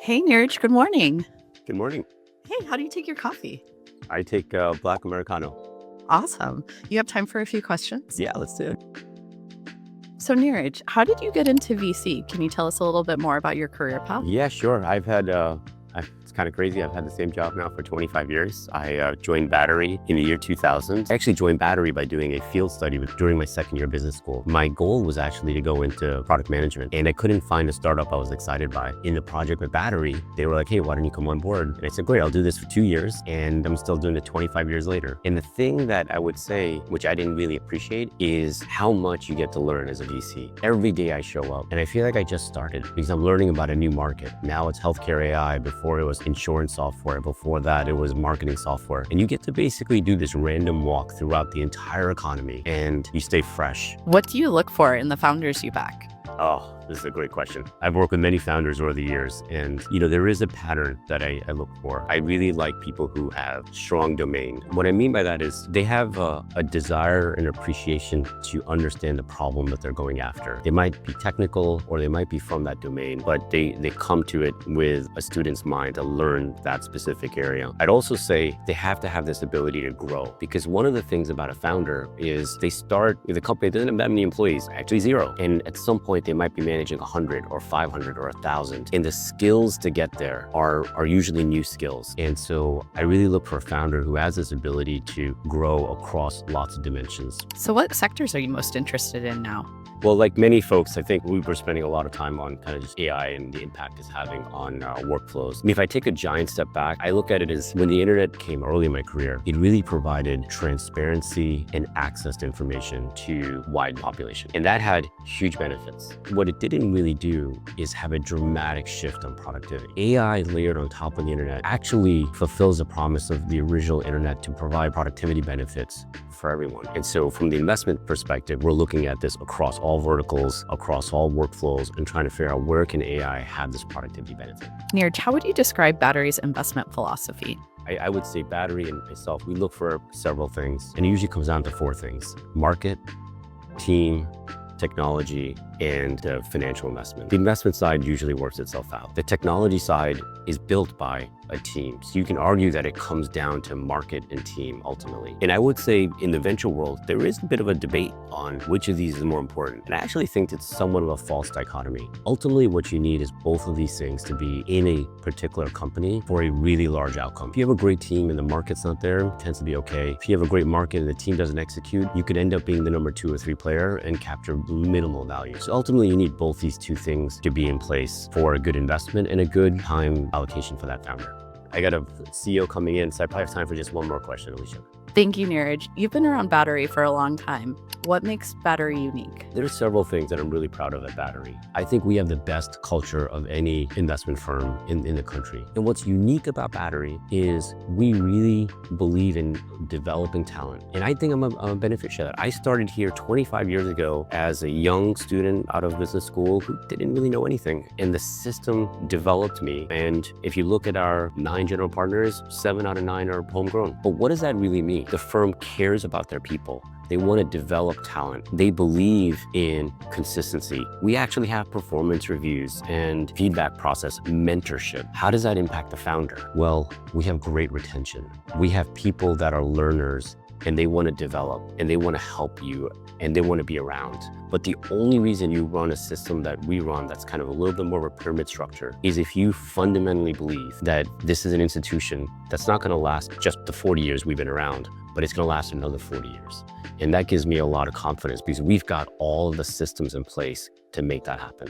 Hey, Neeraj, good morning. Good morning. Hey, how do you take your coffee? I take Black Americano. Awesome. You have time for a few questions? Yeah, let's do it. So, Neeraj, how did you get into VC? Can you tell us a little bit more about your career path? Yeah, sure. It's kind of crazy. I've had the same job now for 25 years. I joined Battery in the year 2000. I actually joined Battery by doing a field study during my second year of business school. My goal was actually to go into product management, and I couldn't find a startup I was excited by. In the project with Battery, they were like, hey, why don't you come on board? And I said, great, I'll do this for 2 years, and I'm still doing it 25 years later. And the thing that I would say, which I didn't really appreciate, is how much you get to learn as a VC. Every day I show up, and I feel like I just started because I'm learning about a new market. Now it's healthcare AI. Before it was insurance software. Before that, it was marketing software. And you get to basically do this random walk throughout the entire economy, and you stay fresh. What do you look for in the founders you back? Oh, this is a great question. I've worked with many founders over the years, and there is a pattern that I look for. I really like people who have strong domain. What I mean by that is they have a desire and appreciation to understand the problem that they're going after. They might be technical or they might be from that domain, but they come to it with a student's mind to learn that specific area. I'd also say they have to have this ability to grow, because one of the things about a founder is they start with a company that doesn't have that many employees, actually zero. And at some point they might be managing 100 or 500 or 1,000. And the skills to get there are usually new skills. And so I really look for a founder who has this ability to grow across lots of dimensions. So what sectors are you most interested in now? Well, like many folks, I think we were spending a lot of time on kind of just AI and the impact it's having on workflows. I mean, if I take a giant step back, I look at it as when the internet came early in my career, it really provided transparency and access to information to wide population. And that had huge benefits. What it didn't really do is have a dramatic shift on productivity. AI layered on top of the internet actually fulfills the promise of the original internet to provide productivity benefits for everyone. And so from the investment perspective, we're looking at this across all verticals, across all workflows, and trying to figure out where can AI have this productivity benefit. Neeraj, how would you describe Battery's investment philosophy? I would say Battery and myself, we look for several things, and it usually comes down to 4 things: market, team, technology, and financial investment. The investment side usually works itself out. The technology side is built by a team. So you can argue that it comes down to market and team ultimately. And I would say in the venture world, there is a bit of a debate on which of these is more important. And I actually think it's somewhat of a false dichotomy. Ultimately, what you need is both of these things to be in a particular company for a really large outcome. If you have a great team and the market's not there, it tends to be okay. If you have a great market and the team doesn't execute, you could end up being the number 2 or 3 player and capture minimal value. So ultimately, you need both these 2 things to be in place for a good investment and a good time allocation for that founder. I got a CEO coming in, so I probably have time for just one more question, Alicia. Thank you, Neeraj. You've been around Battery for a long time. What makes Battery unique? There are several things that I'm really proud of at Battery. I think we have the best culture of any investment firm in the country. And what's unique about Battery is we really believe in developing talent. And I think I'm a beneficiary of that. I started here 25 years ago as a young student out of business school who didn't really know anything. And the system developed me. And if you look at our 9 general partners, 7 out of 9 are homegrown. But what does that really mean? The firm cares about their people. They want to develop talent. They believe in consistency. We actually have performance reviews and feedback process, mentorship. How does that impact the founder? Well, we have great retention. We have people that are learners and they want to develop and they want to help you and they want to be around. But the only reason you run a system that we run that's kind of a little bit more of a pyramid structure is if you fundamentally believe that this is an institution that's not going to last just the 40 years we've been around, but it's going to last another 40 years. And that gives me a lot of confidence because we've got all of the systems in place to make that happen.